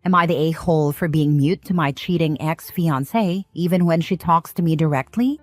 Am I the a-hole for being mute to my cheating ex-fiancée even when she talks to me directly?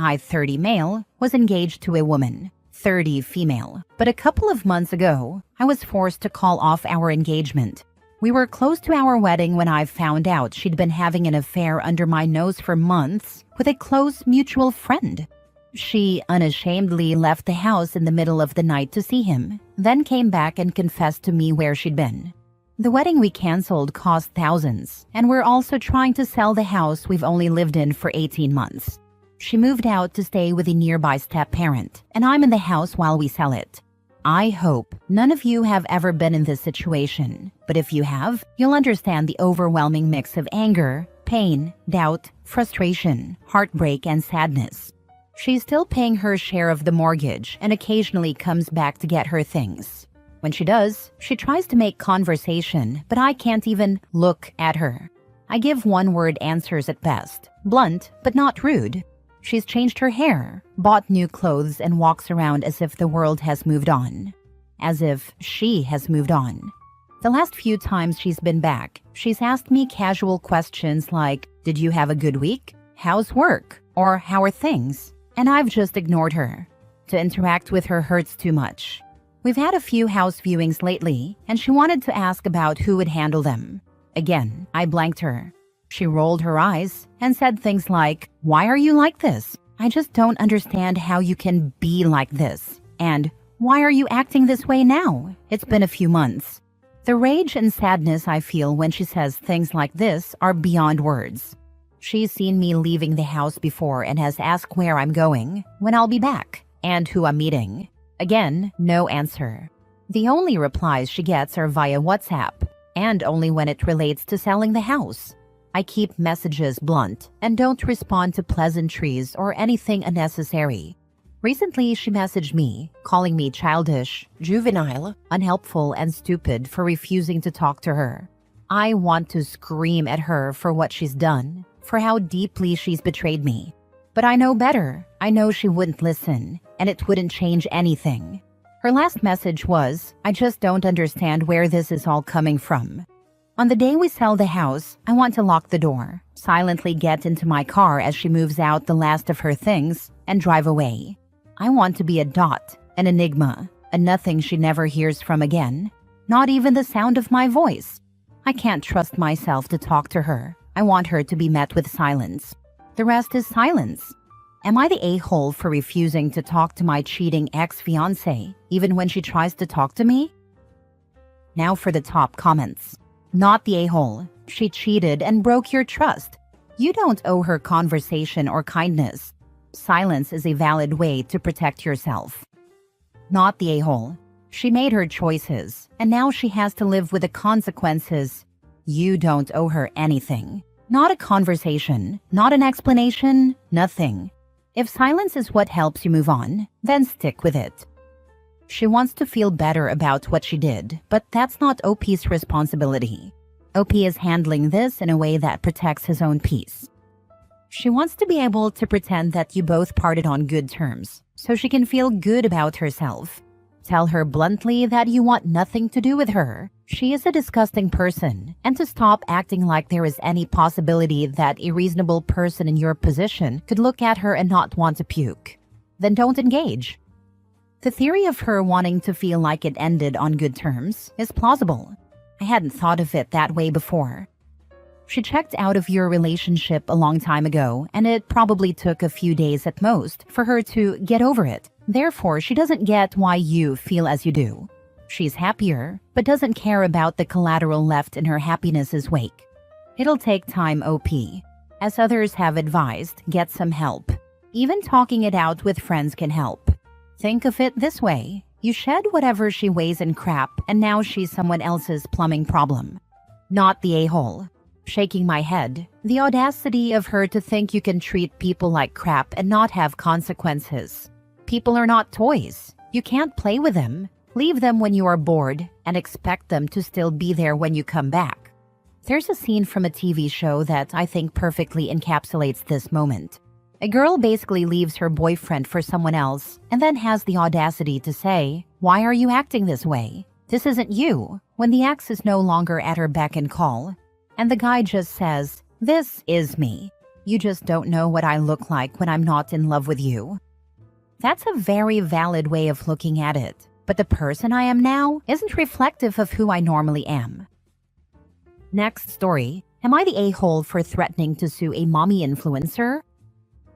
I, 30 male, was engaged to a woman, 30 female, but a couple of months ago, I was forced to call off our engagement. We were close to our wedding when I found out she'd been having an affair under my nose for months with a close mutual friend. She unashamedly left the house in the middle of the night to see him, then came back and confessed to me where she'd been. The wedding we canceled cost thousands, and we're also trying to sell the house we've only lived in for 18 months. She moved out to stay with a nearby step-parent, and I'm in the house while we sell it. I hope none of you have ever been in this situation, but if you have, you'll understand the overwhelming mix of anger, pain, doubt, frustration, heartbreak, and sadness. She's still paying her share of the mortgage and occasionally comes back to get her things. When she does, she tries to make conversation, but I can't even look at her. I give one-word answers at best, blunt but not rude. She's changed her hair, bought new clothes, and walks around as if the world has moved on. As if she has moved on. The last few times she's been back, she's asked me casual questions like, "Did you have a good week? How's work?" Or "How are things?" And I've just ignored her. To interact with her hurts too much. We've had a few house viewings lately, and she wanted to ask about who would handle them. Again, I blanked her. She rolled her eyes and said things like, "Why are you like this? I just don't understand how you can be like this." And, "Why are you acting this way now? It's been a few months." The rage and sadness I feel when she says things like this are beyond words. She's seen me leaving the house before and has asked where I'm going, when I'll be back, and who I'm meeting. Again, no answer. The only replies she gets are via WhatsApp, and only when it relates to selling the house. I keep messages blunt and don't respond to pleasantries or anything unnecessary. Recently, she messaged me, calling me childish, juvenile, unhelpful, and stupid for refusing to talk to her. I want to scream at her for what she's done, for how deeply she's betrayed me. But I know better. I know she wouldn't listen, and it wouldn't change anything. Her last message was, "I just don't understand where this is all coming from." On the day we sell the house, I want to lock the door, silently get into my car as she moves out the last of her things, and drive away. I want to be a dot, an enigma, a nothing she never hears from again, not even the sound of my voice. I can't trust myself to talk to her. I want her to be met with silence. The rest is silence. Am I the a-hole for refusing to talk to my cheating ex-fiancée, even when she tries to talk to me? Now for the top comments. Not the a-hole. She cheated and broke your trust. You don't owe her conversation or kindness. Silence is a valid way to protect yourself. Not the a-hole. She made her choices, and now she has to live with the consequences. You don't owe her anything. Not a conversation, not an explanation, nothing. If silence is what helps you move on, then stick with it. She wants to feel better about what she did, but that's not OP's responsibility. OP is handling this in a way that protects his own peace. She wants to be able to pretend that you both parted on good terms, so she can feel good about herself. Tell her bluntly that you want nothing to do with her. She is a disgusting person, and to stop acting like there is any possibility that a reasonable person in your position could look at her and not want to puke. Then don't engage. The theory of her wanting to feel like it ended on good terms is plausible. I hadn't thought of it that way before. She checked out of your relationship a long time ago, and it probably took a few days at most for her to get over it. Therefore, she doesn't get why you feel as you do. She's happier, but doesn't care about the collateral left in her happiness's wake. It'll take time, OP. As others have advised, get some help. Even talking it out with friends can help. Think of it this way. You shed whatever she weighs in crap, and now she's someone else's plumbing problem. Not the a-hole. Shaking my head. The audacity of her to think you can treat people like crap and not have consequences. People are not toys. You can't play with them. Leave them when you are bored and expect them to still be there when you come back. There's a scene from a TV show that I think perfectly encapsulates this moment. A girl basically leaves her boyfriend for someone else and then has the audacity to say, "Why are you acting this way? "This isn't you," when the ex is no longer at her beck and call. And the guy just says, "This is me. You just don't know what I look like when I'm not in love with you." That's a very valid way of looking at it, but the person I am now isn't reflective of who I normally am. Next story. Am I the a-hole for threatening to sue a mommy influencer?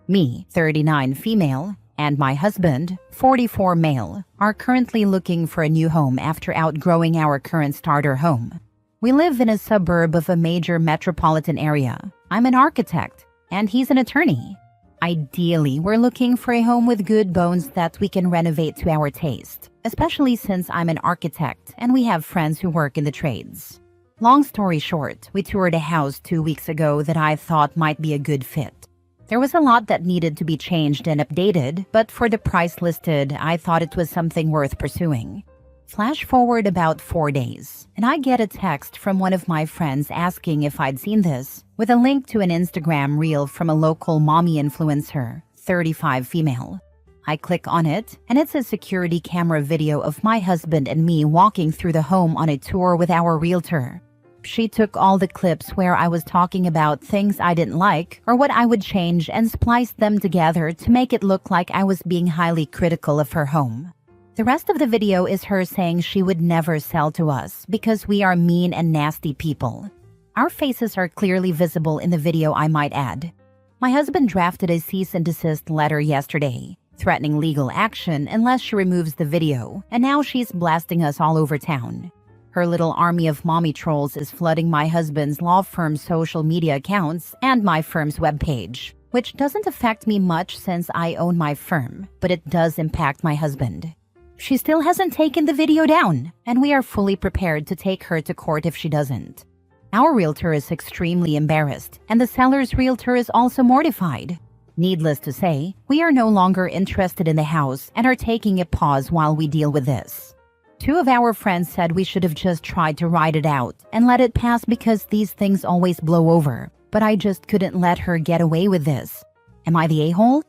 Me, 39 female, and my husband, 44 male, are currently looking for a new home after outgrowing our current starter home. We live in a suburb of a major metropolitan area. I'm an architect, and he's an attorney. Ideally, we're looking for a home with good bones that we can renovate to our taste, especially since I'm an architect and we have friends who work in the trades. Long story short, we toured a house 2 weeks ago that I thought might be a good fit. There was a lot that needed to be changed and updated, but for the price listed, I thought it was something worth pursuing. Flash forward about 4 days, and I get a text from one of my friends asking if I'd seen this, with a link to an Instagram reel from a local mommy influencer, 35 female. I click on it, and it's a security camera video of my husband and me walking through the home on a tour with our realtor. She took all the clips where I was talking about things I didn't like or what I would change and spliced them together to make it look like I was being highly critical of her home. The rest of the video is her saying she would never sell to us because we are mean and nasty people. Our faces are clearly visible in the video, I might add. My husband drafted a cease and desist letter yesterday, threatening legal action unless she removes the video, and now she's blasting us all over town. Her little army of mommy trolls is flooding my husband's law firm's social media accounts and my firm's webpage, which doesn't affect me much since I own my firm, but it does impact my husband. She still hasn't taken the video down, and we are fully prepared to take her to court if she doesn't. Our realtor is extremely embarrassed, and the seller's realtor is also mortified. Needless to say, we are no longer interested in the house and are taking a pause while we deal with this. 2 of our friends said we should have just tried to ride it out and let it pass because these things always blow over, but I just couldn't let her get away with this. Am I the a-hole?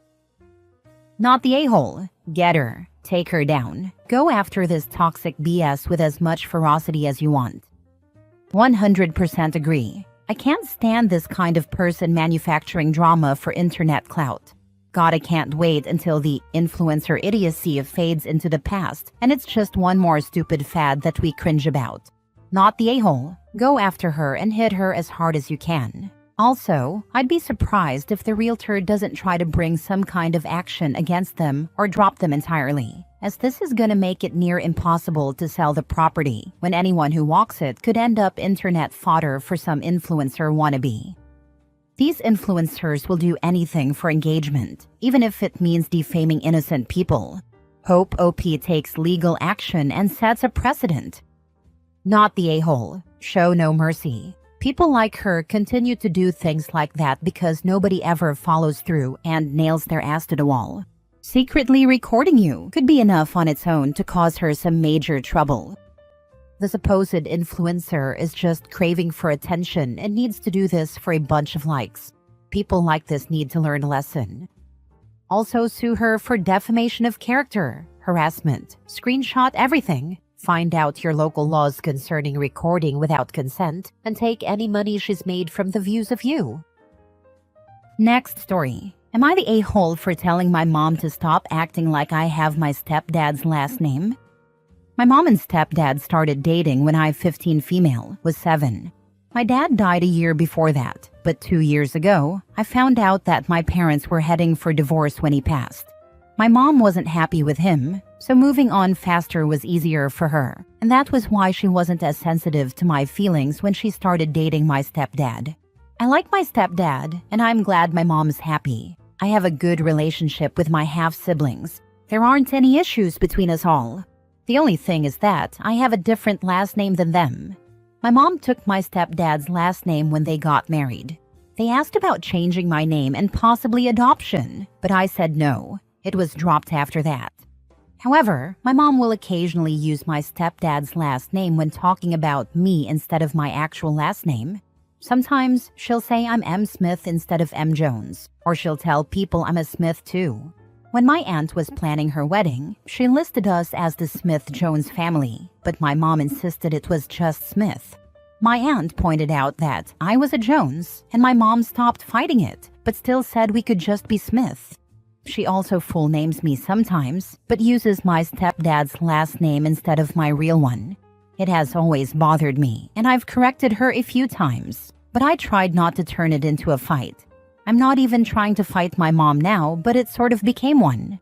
Not the a-hole. Get her. Take her down. Go after this toxic BS with as much ferocity as you want. 100% agree. I can't stand this kind of person manufacturing drama for internet clout. God, I can't wait until the influencer idiocy fades into the past and it's just one more stupid fad that we cringe about. Not the a-hole. Go after her and hit her as hard as you can. Also, I'd be surprised if the realtor doesn't try to bring some kind of action against them or drop them entirely, as this is gonna make it near impossible to sell the property when anyone who walks it could end up internet fodder for some influencer wannabe. These influencers will do anything for engagement, even if it means defaming innocent people. Hope OP takes legal action and sets a precedent. Not the a-hole. Show no mercy. People like her continue to do things like that because nobody ever follows through and nails their ass to the wall. Secretly recording you could be enough on its own to cause her some major trouble. The supposed influencer is just craving for attention and needs to do this for a bunch of likes. People like this need to learn a lesson. Also sue her for defamation of character, harassment, screenshot everything, find out your local laws concerning recording without consent, and take any money she's made from the views of you. Next story. Am I the a-hole for telling my mom to stop acting like I have my stepdad's last name? My mom and stepdad started dating when I, 15 female, was 7. My dad died a year before that, but 2 years ago, I found out that my parents were heading for divorce when he passed. My mom wasn't happy with him, so moving on faster was easier for her, and that was why she wasn't as sensitive to my feelings when she started dating my stepdad. I like my stepdad, and I'm glad my mom is happy. I have a good relationship with my half-siblings. There aren't any issues between us all. The only thing is that I have a different last name than them. My mom took my stepdad's last name when they got married. They asked about changing my name and possibly adoption, but I said no. It was dropped after that. However, my mom will occasionally use my stepdad's last name when talking about me instead of my actual last name. Sometimes she'll say I'm M. Smith instead of M. Jones, or she'll tell people I'm a Smith too. When my aunt was planning her wedding, she listed us as the Smith-Jones family, but my mom insisted it was just Smith. My aunt pointed out that I was a Jones, and my mom stopped fighting it, but still said we could just be Smith. She also full names me sometimes, but uses my stepdad's last name instead of my real one. It has always bothered me, and I've corrected her a few times, but I tried not to turn it into a fight. I'm not even trying to fight my mom now, but it sort of became one.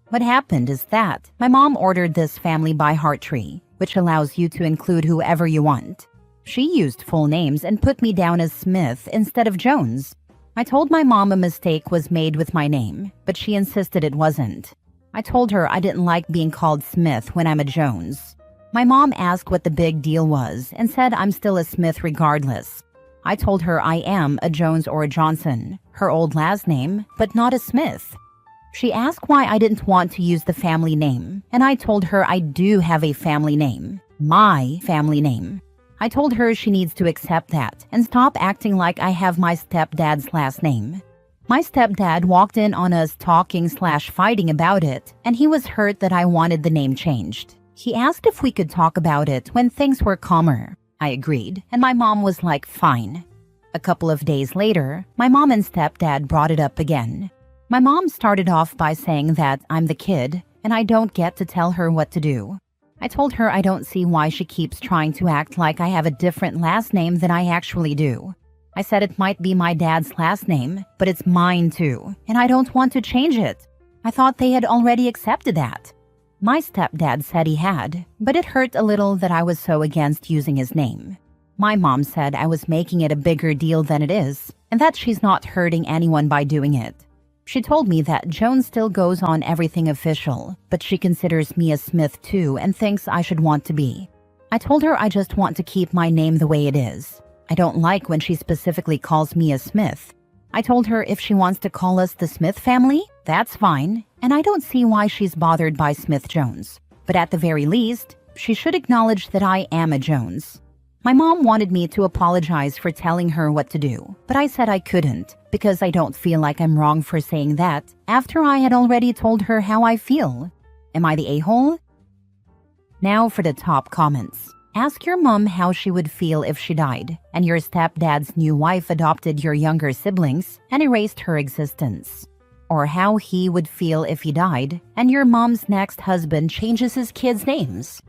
What happened is that my mom ordered this family by heart tree, which allows you to include whoever you want. She used full names and put me down as Smith instead of Jones. I told my mom a mistake was made with my name, but she insisted it wasn't. I told her I didn't like being called Smith when I'm a Jones. My mom asked what the big deal was and said I'm still a Smith regardless. I told her I am a Jones or a Johnson, her old last name, but not a Smith. She asked why I didn't want to use the family name, and I told her I do have a family name, my family name. I told her she needs to accept that and stop acting like I have my stepdad's last name. My stepdad walked in on us talking/fighting about it, and he was hurt that I wanted the name changed. He asked if we could talk about it when things were calmer. I agreed, and my mom was like, fine. A couple of days later, my mom and stepdad brought it up again. My mom started off by saying that I'm the kid, and I don't get to tell her what to do. I told her I don't see why she keeps trying to act like I have a different last name than I actually do. I said it might be my dad's last name, but it's mine too, and I don't want to change it. I thought they had already accepted that. My stepdad said he had, but it hurt a little that I was so against using his name. My mom said I was making it a bigger deal than it is, and that she's not hurting anyone by doing it. She told me that Jones still goes on everything official, but she considers me a Smith too and thinks I should want to be. I told her I just want to keep my name the way it is. I don't like when she specifically calls me a Smith. I told her if she wants to call us the Smith family, that's fine, and I don't see why she's bothered by Smith-Jones. But at the very least, she should acknowledge that I am a Jones. My mom wanted me to apologize for telling her what to do, but I said I couldn't because I don't feel like I'm wrong for saying that after I had already told her how I feel. Am I the a-hole? Now for the top comments. Ask your mom how she would feel if she died, and your stepdad's new wife adopted your younger siblings and erased her existence. Or how he would feel if he died, and your mom's next husband changes his kids' names.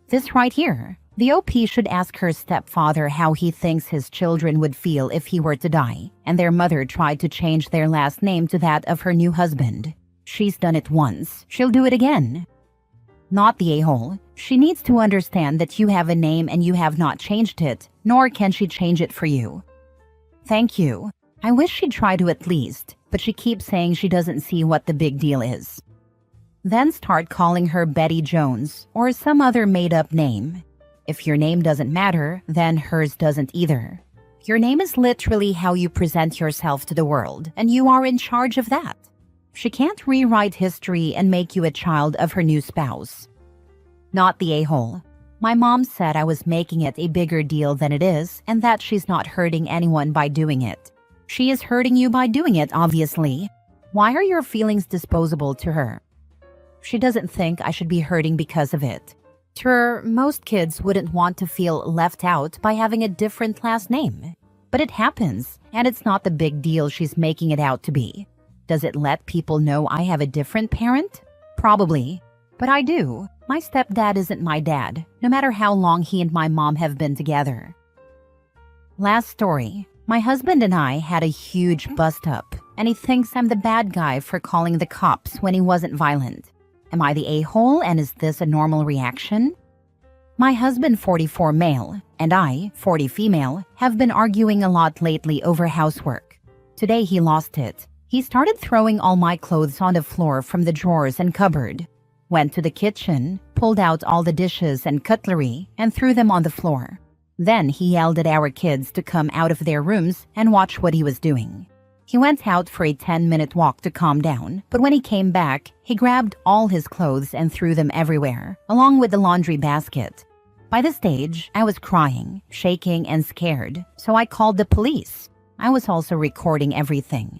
This right here. The OP should ask her stepfather how he thinks his children would feel if he were to die, and their mother tried to change their last name to that of her new husband. She's done it once, she'll do it again. Not the a-hole. She needs to understand that you have a name and you have not changed it, nor can she change it for you. Thank you. I wish she'd try to at least, but she keeps saying she doesn't see what the big deal is. Then start calling her Betty Jones or some other made-up name. If your name doesn't matter, then hers doesn't either. Your name is literally how you present yourself to the world, and you are in charge of that. She can't rewrite history and make you a child of her new spouse. Not the a-hole. My mom said I was making it a bigger deal than it is, and that she's not hurting anyone by doing it. She is hurting you by doing it, obviously. Why are your feelings disposable to her? She doesn't think I should be hurting because of it. To her, most kids wouldn't want to feel left out by having a different last name. But it happens, and it's not the big deal she's making it out to be. Does it let people know I have a different parent? Probably. But I do. My stepdad isn't my dad, no matter how long he and my mom have been together. Last story. My husband and I had a huge bust-up, and he thinks I'm the bad guy for calling the cops when he wasn't violent. Am I the a-hole, and is this a normal reaction? My husband, 44 male, and I, 40 female, have been arguing a lot lately over housework. Today he lost it. He started throwing all my clothes on the floor from the drawers and cupboard. Went to the kitchen, pulled out all the dishes and cutlery, and threw them on the floor. Then he yelled at our kids to come out of their rooms and watch what he was doing. He went out for a 10-minute walk to calm down, but when he came back, he grabbed all his clothes and threw them everywhere, along with the laundry basket. By this stage, I was crying, shaking, and scared, so I called the police. I was also recording everything.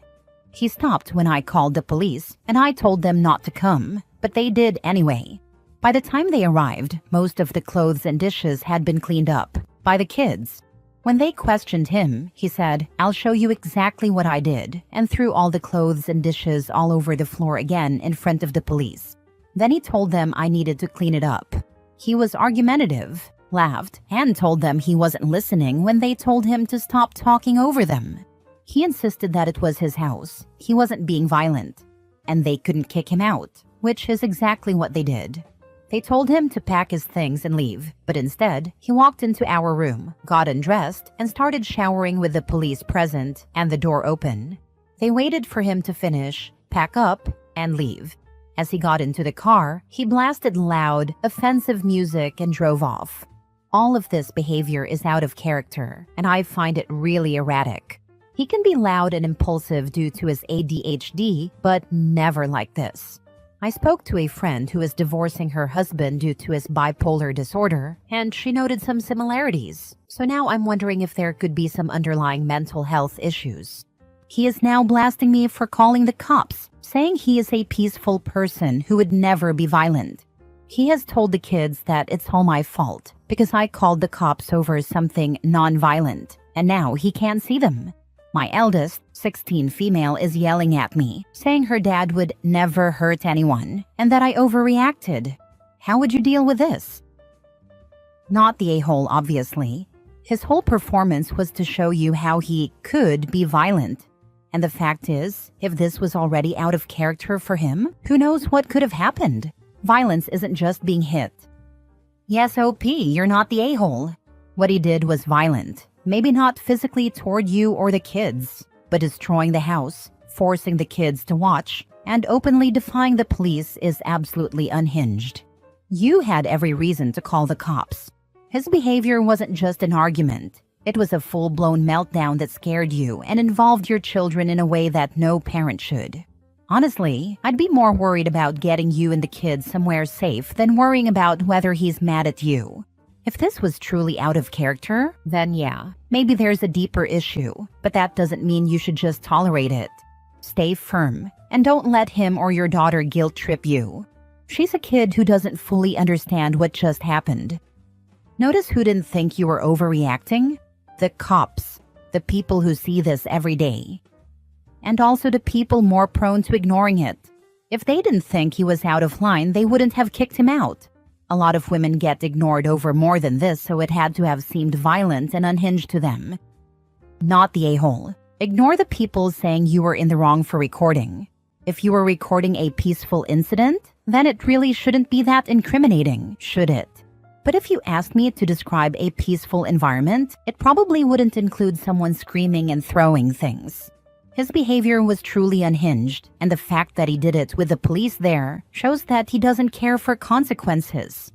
He stopped when I called the police, and I told them not to come, but they did anyway. By the time they arrived, most of the clothes and dishes had been cleaned up by the kids. When they questioned him, he said, "I'll show you exactly what I did," and threw all the clothes and dishes all over the floor again in front of the police. Then he told them I needed to clean it up. He was argumentative, laughed, and told them he wasn't listening when they told him to stop talking over them. He insisted that it was his house, he wasn't being violent, and they couldn't kick him out, which is exactly what they did. They told him to pack his things and leave, but instead, he walked into our room, got undressed, and started showering with the police present and the door open. They waited for him to finish, pack up, and leave. As he got into the car, he blasted loud, offensive music and drove off. All of this behavior is out of character, and I find it really erratic. He can be loud and impulsive due to his ADHD, but never like this. I spoke to a friend who is divorcing her husband due to his bipolar disorder, and she noted some similarities. So now I'm wondering if there could be some underlying mental health issues. He is now blasting me for calling the cops, saying he is a peaceful person who would never be violent. He has told the kids that it's all my fault because I called the cops over something non-violent, and now he can't see them. My eldest, 16 female, is yelling at me, saying her dad would never hurt anyone, and that I overreacted. How would you deal with this? Not the a-hole, obviously. His whole performance was to show you how he could be violent. And the fact is, if this was already out of character for him, who knows what could have happened? Violence isn't just being hit. Yes, OP, you're not the a-hole. What he did was violent. Maybe not physically toward you or the kids, but destroying the house, forcing the kids to watch, and openly defying the police is absolutely unhinged. You had every reason to call the cops. His behavior wasn't just an argument. It was a full-blown meltdown that scared you and involved your children in a way that no parent should. Honestly, I'd be more worried about getting you and the kids somewhere safe than worrying about whether he's mad at you. If this was truly out of character, then yeah, maybe there's a deeper issue, but that doesn't mean you should just tolerate it. Stay firm, and don't let him or your daughter guilt-trip you. She's a kid who doesn't fully understand what just happened. Notice who didn't think you were overreacting? The cops, the people who see this every day. And also the people more prone to ignoring it. If they didn't think he was out of line, they wouldn't have kicked him out. A lot of women get ignored over more than this, so it had to have seemed violent and unhinged to them. Not the a-hole. Ignore the people saying you were in the wrong for recording. If you were recording a peaceful incident, then it really shouldn't be that incriminating, should it? But if you asked me to describe a peaceful environment, it probably wouldn't include someone screaming and throwing things. His behavior was truly unhinged, and the fact that he did it with the police there shows that he doesn't care for consequences.